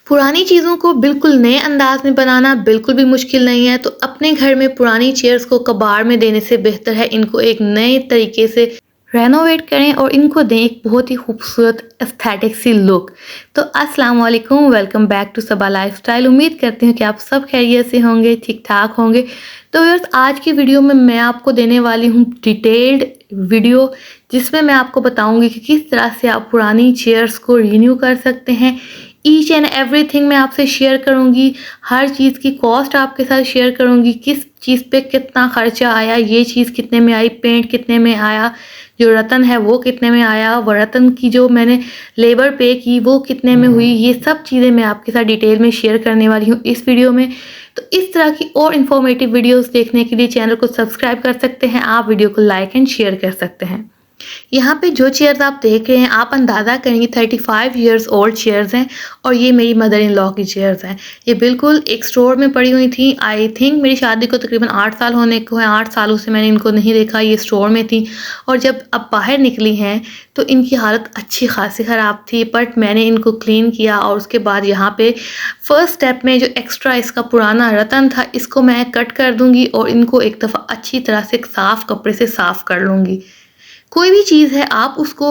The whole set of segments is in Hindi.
पुरानी चीज़ों को बिल्कुल नए अंदाज में बनाना बिल्कुल भी मुश्किल नहीं है, तो अपने घर में पुरानी चेयर्स को कबाड़ में देने से बेहतर है इनको एक नए तरीके से रेनोवेट करें और इनको दें एक बहुत ही खूबसूरत एस्थेटिक सी लुक। तो अस्सलाम वालेकुम, welcome back to Saba lifestyle. उम्मीद करती हूँ कि आप सब खैरियत से होंगे, ठीक-ठाक होंगे। तो व्यूअर्स, आज की वीडियो में मैं आपको देने वाली हूँ डिटेल्ड वीडियो, जिसमें मैं आपको बताऊँगी कि किस तरह से आप पुरानी चेयर्स को रिन्यू कर सकते हैं। ईच एंड एवरीथिंग मैं आपसे शेयर करूँगी, हर चीज़ की कॉस्ट आपके साथ शेयर करूँगी, किस चीज़ पे कितना खर्चा आया, ये चीज़ कितने में आई, पेंट कितने में आया, जो रतन है वो कितने में आया, व रतन की जो मैंने लेबर पे की वो कितने में हुई। ये सब चीज़ें मैं आपके साथ डिटेल में शेयर करने वाली हूँ इस वीडियो में। तो इस तरह की और इन्फॉर्मेटिव वीडियोस देखने के लिए चैनल को सब्सक्राइब कर सकते हैं, आप वीडियो को लाइक एंड शेयर कर सकते हैं। यहाँ पे जो चेयर्स आप देख रहे हैं, आप अंदाज़ा करेंगे 35 इयर्स ओल्ड चेयर्स हैं और ये मेरी मदर इन लॉ की चेयर्स हैं। ये बिल्कुल एक स्टोर में पड़ी हुई थी। आई थिंक मेरी शादी को तकरीबन 8 साल होने को हैं, 8 सालों से मैंने इनको नहीं देखा, ये स्टोर में थी। और जब अब बाहर निकली हैं तो इनकी हालत अच्छी खासी ख़राब थी, बट मैंने इनको क्लीन किया और उसके बाद यहाँ पे फर्स्ट स्टेप में जो एक्स्ट्रा इसका पुराना रतन था, इसको मैं कट कर दूँगी और इनको एक दफ़ा अच्छी तरह से साफ़ कपड़े से साफ़ कर लूँगी। कोई भी चीज़ है आप उसको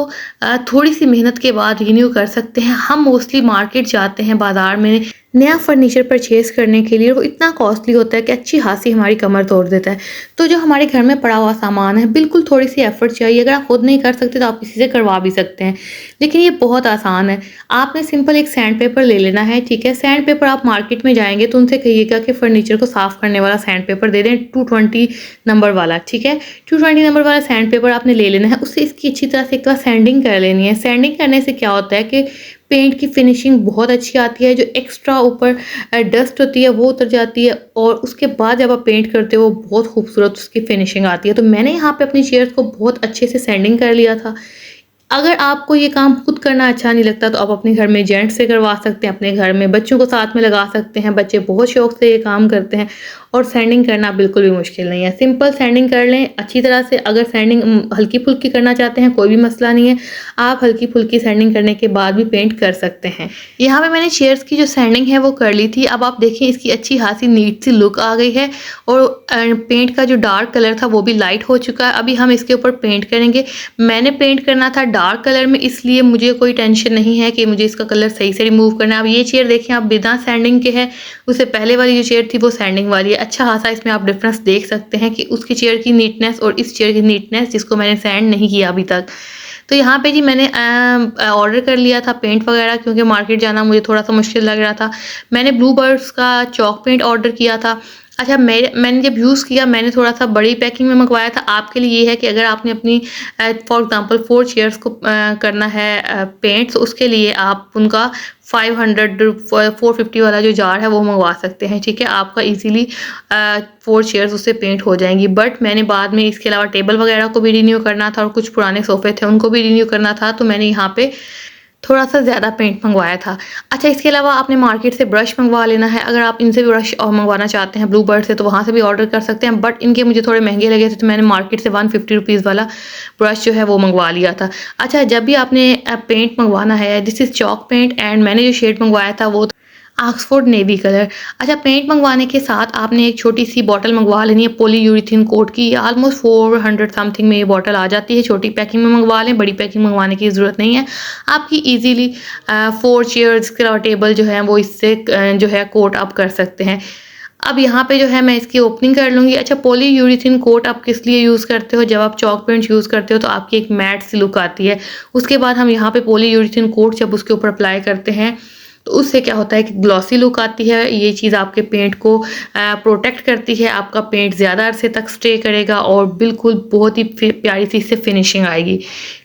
थोड़ी सी मेहनत के बाद रिन्यू कर सकते हैं। हम मोस्टली मार्केट जाते हैं बाज़ार में नया फर्नीचर परचेज़ करने के लिए, वो इतना कॉस्टली होता है कि अच्छी खासी हमारी कमर तोड़ देता है। तो जो हमारे घर में पड़ा हुआ सामान है, बिल्कुल थोड़ी सी एफ़र्ट चाहिए। अगर आप खुद नहीं कर सकते तो आप किसी से करवा भी सकते हैं, लेकिन ये बहुत आसान है। आपने सिंपल एक सैंड पेपर ले लेना है, ठीक है। सैंड पेपर आप मार्केट में जाएंगे तो उनसे कहिएगा कि फर्नीचर को साफ़ करने वाला सैंड पेपर दे दें, 220 नंबर वाला, ठीक है। 220 नंबर वाला सैंड पेपर आपने ले लेना है। उससे इसकी अच्छी तरह से एक बार सैंडिंग कर लेनी है। सैंडिंग करने से क्या होता है कि पेंट की फिनिशिंग बहुत अच्छी आती है, जो एक्स्ट्रा ऊपर डस्ट होती है वो उतर जाती है और उसके बाद जब आप पेंट करते हो बहुत खूबसूरत उसकी फिनिशिंग आती है। तो मैंने यहाँ पे अपनी चेयर्स को बहुत अच्छे से सैंडिंग कर लिया था। अगर आपको ये काम खुद करना अच्छा नहीं लगता तो आप अपने घर में जेंट्स से करवा सकते हैं, अपने घर में बच्चों को साथ में लगा सकते हैं। बच्चे बहुत शौक से ये काम करते हैं और सैंडिंग करना बिल्कुल भी मुश्किल नहीं है। सिंपल सैंडिंग कर लें अच्छी तरह से। अगर सैंडिंग हल्की-फुल्की करना चाहते हैं कोई भी मसला नहीं है, आप हल्की-फुल्की सैंडिंग करने के बाद भी पेंट कर सकते हैं। यहाँ पे मैंने चेयर्स की जो सैंडिंग है वो कर ली थी। अब आप देखिए इसकी अच्छी खासी नीट सी लुक आ गई है और पेंट का जो डार्क कलर था वो भी लाइट हो चुका है। अभी हम इसके ऊपर पेंट करेंगे। मैंने पेंट करना था डार्क कलर में, इसलिए मुझे कोई टेंशन नहीं है कि मुझे इसका कलर सही से रिमूव करना है। अब ये चेयर देखें आप बिना सैंडिंग के है, उससे पहले वाली जो चेयर थी वो सैंडिंग वाली है। अच्छा खासा इसमें आप डिफरेंस देख सकते हैं कि उसकी चेयर की नीटनेस और इस चेयर की नीटनेस जिसको मैंने सैंड नहीं किया अभी तक। तो यहाँ पे जी मैंने ऑर्डर कर लिया था पेंट वगैरह, क्योंकि मार्केट जाना मुझे थोड़ा सा मुश्किल लग रहा था। मैंने ब्लू बर्ड्स का चॉक पेंट ऑर्डर किया था। अच्छा, मैंने जब यूज़ किया मैंने थोड़ा सा बड़ी पैकिंग में मंगवाया था। आपके लिए ये है कि अगर आपने अपनी फॉर एग्जांपल 4 चेयर्स को करना है पेंट, तो उसके लिए आप उनका 500 450 वाला जो जार है वो मंगवा सकते हैं, ठीक है। आपका इजीली 4 चेयर्स उससे पेंट हो जाएंगी। बट मैंने बाद में इसके अलावा टेबल वगैरह को भी रिन्यू करना था और कुछ पुराने सोफ़े थे उनको भी रिन्यू करना था, तो मैंने यहाँ पे थोड़ा सा ज़्यादा पेंट मंगवाया था। अच्छा, इसके अलावा आपने मार्केट से ब्रश मंगवा लेना है। अगर आप इनसे भी ब्रश मंगवाना चाहते हैं ब्लू बर्ड से तो वहाँ से भी ऑर्डर कर सकते हैं, बट इनके मुझे थोड़े महंगे लगे थे तो मैंने मार्केट से 150 रुपीज़ वाला ब्रश जो है वो मंगवा लिया था। अच्छा, जब भी आपने पेंट मंगवाना है, this is chalk paint and मैंने जो शेड मंगवाया था वो ऑक्सफोर्ड नेवी कलर। अच्छा, पेंट मंगवाने के साथ आपने एक छोटी सी बॉटल मंगवा लेनी है पॉलीयूरेथेन कोट की। ऑलमोस्ट 400 समथिंग में ये बॉटल आ जाती है। छोटी पैकिंग में मंगवा लें, बड़ी पैकिंग मंगवाने की ज़रूरत नहीं है। आपकी इजीली 4 चेयर्स के अलावा टेबल जो है वो इससे जो है कोट आप कर सकते हैं। अब यहाँ पे जो है मैं इसकी ओपनिंग कर लूँगी। अच्छा, पॉलीयूरेथेन कोट आप किस लिए यूज़ करते हो? जब आप चॉक पेंट यूज़ करते हो तो आपकी एक मैट सी लुक आती है। उसके बाद हम यहाँ पे पॉलीयूरेथेन कोट जब उसके ऊपर अप्लाई करते हैं तो उससे क्या होता है कि ग्लॉसी लुक आती है। ये चीज़ आपके पेंट को प्रोटेक्ट करती है। आपका पेंट ज़्यादा अरसे तक स्टे करेगा और बिल्कुल बहुत ही प्यारी सी इससे फिनिशिंग आएगी।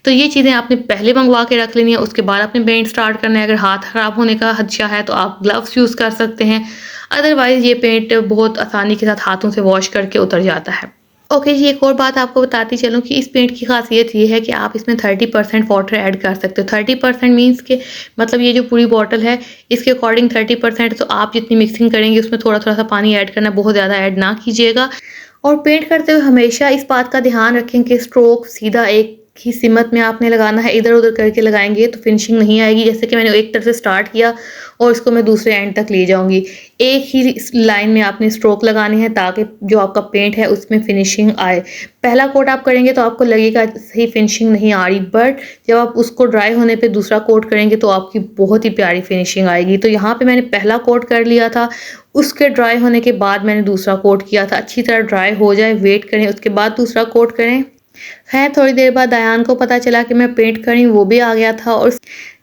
तो ये चीज़ें आपने पहले मंगवा के रख लेनी है, उसके बाद आपने पेंट स्टार्ट करना है। अगर हाथ ख़राब होने का खदशा है तो आप ग्लव्स यूज़ कर सकते हैं, अदरवाइज़ ये पेंट बहुत आसानी के साथ हाथों से वॉश करके उतर जाता है। ओके जी, एक और बात आपको बताती चलूँ कि इस पेंट की खासियत ये है कि आप इसमें 30% वाटर ऐड कर सकते हो। 30% मीन्स के मतलब ये जो पूरी बॉटल है इसके अकॉर्डिंग 30%, तो आप जितनी मिक्सिंग करेंगे उसमें थोड़ा-थोड़ा सा पानी ऐड करना, बहुत ज़्यादा ऐड ना कीजिएगा। और पेंट करते हुए हमेशा इस बात का ध्यान रखें कि स्ट्रोक सीधा एक की सिमत में आपने लगाना है, इधर-उधर करके लगाएँगे तो फिनिशिंग नहीं आएगी। जैसे कि मैंने एक तरफ से स्टार्ट किया और इसको मैं दूसरे एंड तक ले जाऊँगी। एक ही इस लाइन में आपने स्ट्रोक लगानी है ताकि जो आपका पेंट है उसमें फिनिशिंग आए। पहला कोट आप करेंगे तो आपको लगेगा सही फिनिशिंग नहीं आ रही, बट जब आप उसको ड्राई होने पे दूसरा कोट करेंगे तो आपकी बहुत ही प्यारी फिनिशिंग आएगी। तो यहाँ पे मैंने पहला कोट कर लिया था, उसके ड्राई होने के बाद मैंने दूसरा कोट किया था। अच्छी तरह ड्राई हो जाए, वेट करें, उसके बाद दूसरा कोट करें। खैर थोड़ी देर बाद दयान को पता चला कि मैं पेंट कर रही हूँ, वो भी आ गया था और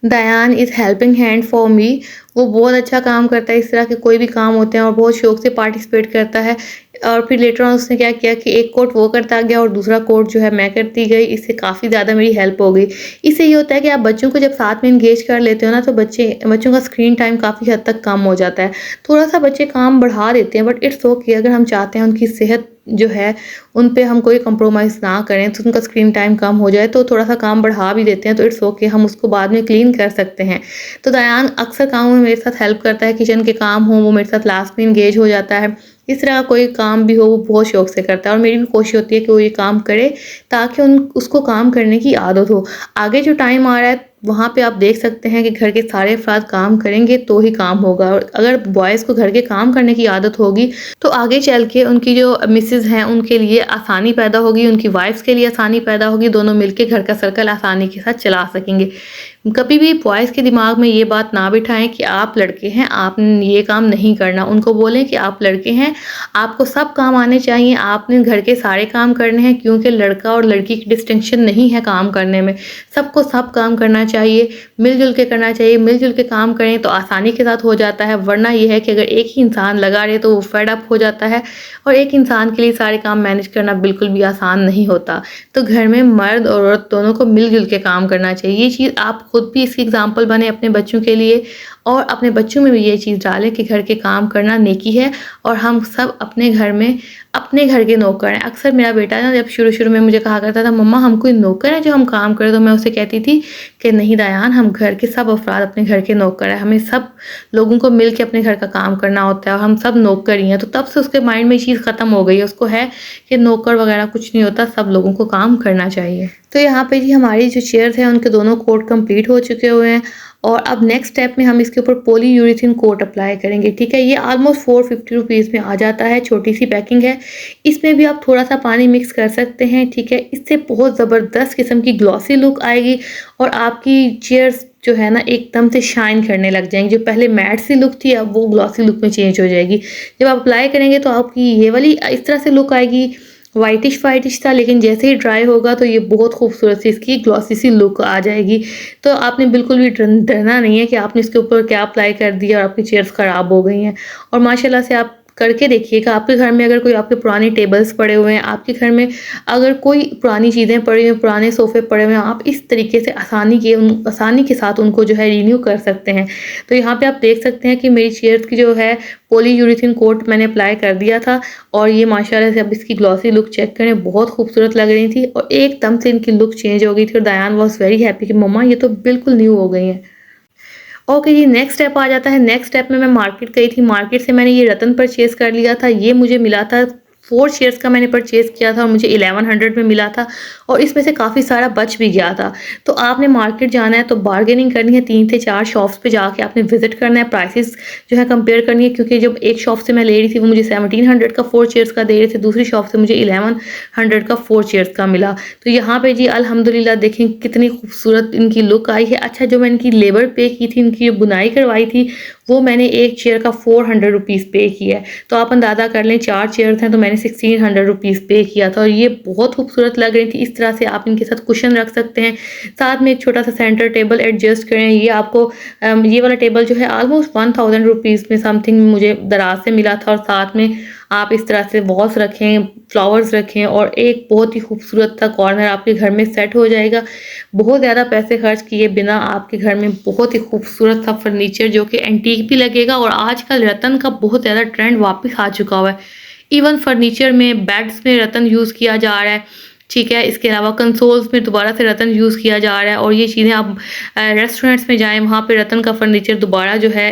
Dayan is helping hand for me. वो बहुत अच्छा काम करता है, इस तरह के कोई भी काम होते हैं और बहुत शौक से पार्टिसिपेट करता है। और फिर लेटर ऑन उसने क्या किया कि एक कोट वो करता गया और दूसरा कोट जो है मैं करती गई। इससे काफ़ी ज़्यादा मेरी हेल्प हो गई। इससे ये होता है कि आप बच्चों को जब साथ में एंगेज कर लेते हो ना, तो बच्चों का स्क्रीन टाइम काफ़ी हद तक कम हो जाता है। थोड़ा-सा बच्चे काम बढ़ा देते हैं, बट इट्स ओके। अगर हम चाहते हैं उनकी सेहत जो है उन पे हम कोई कंप्रोमाइज़ ना करें, तो उनका स्क्रीन टाइम कम हो जाए तो थोड़ा-सा काम बढ़ा भी देते हैं, तो इट्स ओके, हम उसको बाद में क्लीन कर सकते हैं। तो दयान अक्सर कामों में मेरे साथ हेल्प करता है, किचन के काम हों वो मेरे साथ लास्ट में एंगेज हो जाता है। इस तरह का कोई काम भी हो वो बहुत शौक से करता है और मेरी भी कोशिश होती है कि वो ये काम करे ताकि उसको काम करने की आदत हो। आगे जो टाइम आ रहा है वहाँ पे आप देख सकते हैं कि घर के सारे अफ़राद काम करेंगे तो ही काम होगा, और अगर बॉयज़ को घर के काम करने की आदत होगी तो आगे चल के उनकी जो मिसेज़ हैं उनके लिए आसानी पैदा होगी, उनकी वाइफ़्स के लिए आसानी पैदा होगी, दोनों मिलके घर का सर्कल आसानी के साथ चला सकेंगे। कभी भी बॉयज़ के दिमाग में ये बात ना बिठाएँ कि आप लड़के हैं, आपने ये काम नहीं करना। उनको बोलें कि आप लड़के हैं, आपको सब काम आने चाहिए, आपने घर के सारे काम करने हैं, क्योंकि लड़का और लड़की की डिस्टिंक्शन नहीं है काम करने में। सबको सब काम करना चाहिए, मिल-जुल के करना चाहिए। मिल-जुल के काम करें तो आसानी के साथ हो जाता है, वरना ये है कि अगर एक ही इंसान लगा रहे तो वो फेड अप हो जाता है और एक इंसान के लिए सारे काम मैनेज करना बिल्कुल भी आसान नहीं होता। तो घर में मर्द और औरत दोनों को मिल-जुल के काम करना चाहिए। ये चीज़ आप खुद भी इसकी एग्ज़ाम्पल बने अपने बच्चों के लिए और अपने बच्चों में भी ये चीज़ डालें कि घर के काम करना नेकी है और हम सब अपने घर में अपने घर के नौकर हैं। अक्सर मेरा बेटा ना जब शुरू-शुरू में मुझे कहा करता था, मम्मा हम कोई नौकर हैं जो हम काम करें, तो मैं उसे कहती थी कि नहीं दयान, हम घर के सब अफ़राद अपने घर के नौकर हैं। हमें सब लोगों को मिल के अपने घर का काम करना होता है और हम सब नौकर ही हैं। तो तब से उसके माइंड में ये चीज़ ख़त्म हो गई है। उसको है कि नौकर वग़ैरह कुछ नहीं होता, सब लोगों को काम करना चाहिए। तो यहाँ पे जी हमारी जो चेयर्स हैं उनके दोनों कोट कंप्लीट हो चुके हुए हैं और अब नेक्स्ट स्टेप में हम इसके ऊपर पॉलीयूरेथीन कोट अप्लाई करेंगे, ठीक है। ये ऑलमोस्ट 450 रुपीज़ में आ जाता है, छोटी सी पैकिंग है। इसमें भी आप थोड़ा सा पानी मिक्स कर सकते हैं, ठीक है। इससे बहुत ज़बरदस्त किस्म की ग्लॉसी लुक आएगी और आपकी चेयर्स जो है ना एकदम से शाइन करने लग जाएंगी। जो पहले मैट सी लुक थी अब वो ग्लॉसी लुक में चेंज हो जाएगी। जब आप अप्लाई करेंगे तो आपकी ये वाली इस तरह से लुक आएगी, व्हाइटिश व्हाइटिश था, लेकिन जैसे ही ड्राई होगा तो ये बहुत खूबसूरत सी इसकी ग्लॉसी सी लुक आ जाएगी। तो आपने बिल्कुल भी डरना नहीं है कि आपने इसके ऊपर क्या अप्लाई कर दिया और आपकी चेयर्स ख़राब हो गई हैं। और माशाल्लाह से आप करके देखिएगा, आपके घर में अगर कोई आपके पुराने टेबल्स पड़े हुए हैं, आपके घर में अगर कोई पुरानी चीज़ें पड़ी हुई हैं, पुराने सोफ़े पड़े हुए हैं, आप इस तरीके से आसानी के साथ उनको जो है रिन्यू कर सकते हैं। तो यहाँ पे आप देख सकते हैं कि मेरी चेयर्स की जो है पॉलीयूरेथीन कोट मैंने अप्लाई कर दिया था और ये माशाल्लाह से अब इसकी ग्लॉसी लुक चेक करें, बहुत खूबसूरत लग रही थी और एकदम से इनकी लुक चेंज हो गई थी और दयान वाज़ वेरी हैप्पी कि मम्मा ये तो बिल्कुल न्यू हो गई हैं। ओके जी, नेक्स्ट स्टेप आ जाता है। नेक्स्ट स्टेप में मैं मार्केट गई थी, मार्केट से मैंने ये रतन परचेज़ कर लिया था। ये मुझे मिला था 4 शेयर्स का मैंने परचेज़ किया था और मुझे 1100 में मिला था और इसमें से काफ़ी सारा बच भी गया था। तो आपने मार्केट जाना है तो बार्गेनिंग करनी है, 3 से 4 शॉप्स पे जाके आपने विज़िट करना है, प्राइसेस जो है कंपेयर करनी है, क्योंकि जब एक शॉप से मैं ले रही थी वो मुझे 1700 का 4 चेयर्स का दे रहे थे, दूसरी शॉप से मुझे 1100 का 4 चेयर्स का मिला। तो यहाँ पे जी अल्हम्दुलिल्लाह देखें कितनी खूबसूरत इनकी लुक आई है। अच्छा, जो मैंने इनकी लेबर पे की थी, इनकी जो बुनाई करवाई थी, वो मैंने एक चेयर का 400 रुपीज़ पे किया है। तो आप अंदाज़ा कर लें 4 चेयर्स हैं तो मैंने 1600 रुपीज़ पे किया था और ये बहुत खूबसूरत लग रही थी। इस तरह से आप इनके साथ कुशन रख सकते हैं, साथ में एक छोटा सा सेंटर टेबल एडजस्ट करें। ये आपको ये वाला टेबल जो है ऑलमोस्ट 1000 रुपीज़ में समथिंग मुझे दराज से मिला था और साथ में आप इस तरह से वॉल्स रखें, फ्लावर्स रखें और एक बहुत ही खूबसूरत सा कॉर्नर आपके घर में सेट हो जाएगा। बहुत ज़्यादा पैसे खर्च किए बिना आपके घर में बहुत ही खूबसूरत सा फर्नीचर जो कि एंटीक भी लगेगा और आजकल रतन का बहुत ज़्यादा ट्रेंड वापस आ चुका हुआ है। इवन फर्नीचर में, बेड्स में रतन यूज़ किया जा रहा है। ठीक है, इसके अलावा कंसोल्स में दोबारा से रतन यूज़ किया जा रहा है और ये चीज़ें आप रेस्टोरेंट्स में जाएँ, वहाँ पे रतन का फर्नीचर दोबारा जो है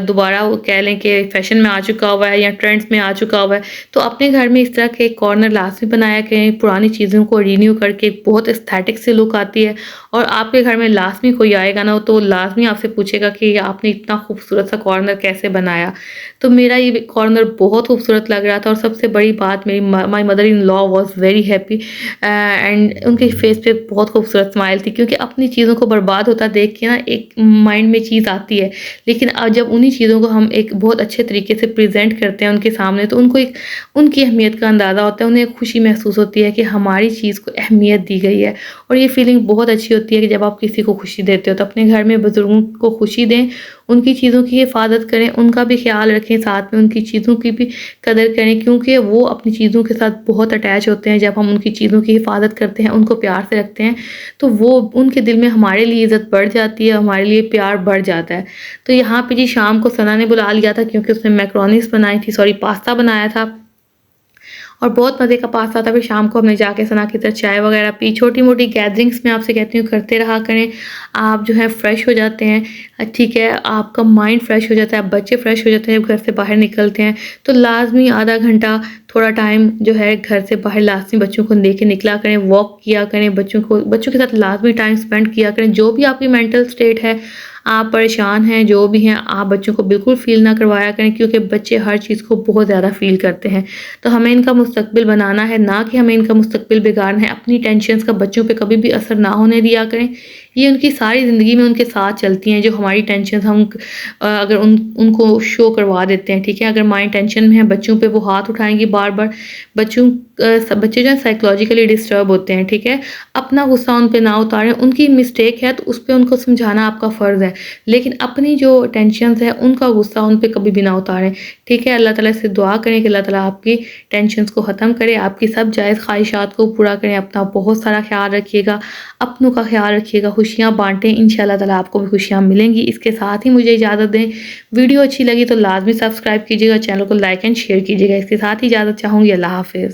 दोबारा वो कह लें कि फ़ैशन में आ चुका हुआ है या ट्रेंड्स में आ चुका हुआ है। तो अपने घर में इस तरह के कॉर्नर लाज़मी बनाया करें, पुरानी चीज़ों को रिन्यू करके बहुत एस्थेटिक सी लुक आती है और आपके घर में लाज़मी कोई आएगा ना तो लाज़मी आपसे पूछेगा कि आपने इतना खूबसूरत सा कॉर्नर कैसे बनाया? तो मेरा ये कॉर्नर बहुत खूबसूरत लग रहा था और सबसे बड़ी बात मेरी my mother in law was very happy and उनके फेस पे बहुत खूबसूरत स्माइल थी क्योंकि अपनी चीज़ों को बर्बाद होता देख के ना एक माइंड में चीज़ आती है। लेकिन जब उन्हीं चीज़ों को हम एक बहुत अच्छे तरीके से प्रेज़ेंट करते हैं उनके सामने तो उनको एक उनकी अहमियत का अंदाज़ा होता है, उन्हें एक खुशी महसूस होती है कि हमारी चीज़ को अहमियत दी गई है और ये फीलिंग बहुत अच्छी होती है कि जब आप किसी को खुशी देते हो तो अपने घर में बुज़ुर्गों को खुशी दें, उनकी चीज़ों की हिफाज़त करें, उनका भी ख़्याल रखें, साथ में उनकी चीज़ों की भी कदर करें क्योंकि वो अपनी चीज़ों के साथ बहुत अटैच होते हैं। जब हम उनकी चीज़ों की हिफाज़त करते हैं, उनको प्यार से रखते हैं, तो वो उनके दिल में हमारे लिए इज़्ज़त बढ़ जाती है, हमारे लिए प्यार बढ़ जाता है। तो यहाँ पे जी शाम को सना ने बुला लिया था क्योंकि उसने मैकरोनीज़ बनाई थी, सॉरी पास्ता बनाया था। और बहुत मज़े का पास्ता था। फिर शाम को हमने जाके सना के साथ चाय वगैरह पी। छोटी-मोटी गैदरिंग्स मैं आपसे कहती हूँ करते रहा करें। आप जो है फ्रेश हो जाते हैं ठीक है, आपका माइंड फ्रेश हो जाता है, बच्चे फ्रेश हो जाते हैं जब घर से बाहर निकलते हैं। तो लाज़मी आधा घंटा थोड़ा टाइम जो है घर से बाहर लाज़मी बच्चों को लेके निकला करें, वॉक किया करें, बच्चों के साथ लाज़मी टाइम स्पेंड किया करें। जो भी आपकी मेंटल स्टेट है, आप परेशान हैं, जो भी हैं, आप बच्चों को बिल्कुल फ़ील ना करवाया करें क्योंकि बच्चे हर चीज़ को बहुत ज़्यादा फ़ील करते हैं। तो हमें इनका मुस्तकबिल बनाना है, ना कि हमें इनका मुस्तकबिल बिगाड़ना है। अपनी टेंशन्स का बच्चों पे कभी भी असर ना होने दिया करें। ये उनकी सारी ज़िंदगी में उनके साथ चलती हैं, जो हमारी टेंशन्स हम अगर उनको शो करवा देते हैं, ठीक है? अगर माइंड टेंशन में है, बच्चों पे वो हाथ उठाएँगी बार-बार, बच्चे जो हैं साइकोलॉजिकली डिस्टर्ब होते हैं, ठीक है? अपना गुस्सा उन पे ना उतारें, उनकी मिस्टेक है तो उस पे उनको समझाना आपका फ़र्ज़ है। लेकिन अपनी जो टेंशन्स है, उनका गुस्सा उन पे कभी भी ना उतारें, ठीक है? अल्लाह ताला से दुआ करें कि अल्लाह ताला आपकी टेंशन्स को ख़त्म करे, आपकी सब जायज़ ख़्वाहिशात को पूरा करें। अपना बहुत सारा ख़्याल रखिएगा, अपनों का ख़्याल रखिएगा, खुशियाँ बाँटें, इंशाअल्लाह ताला आपको भी खुशियाँ मिलेंगी। इसके साथ ही मुझे इजाज़त दें। वीडियो अच्छी लगी तो लाज़मी सब्सक्राइब कीजिएगा, चैनल को लाइक एंड शेयर कीजिएगा। इसके साथ ही इजाज़त चाहूँगी। अल्लाह हाफ़िज़।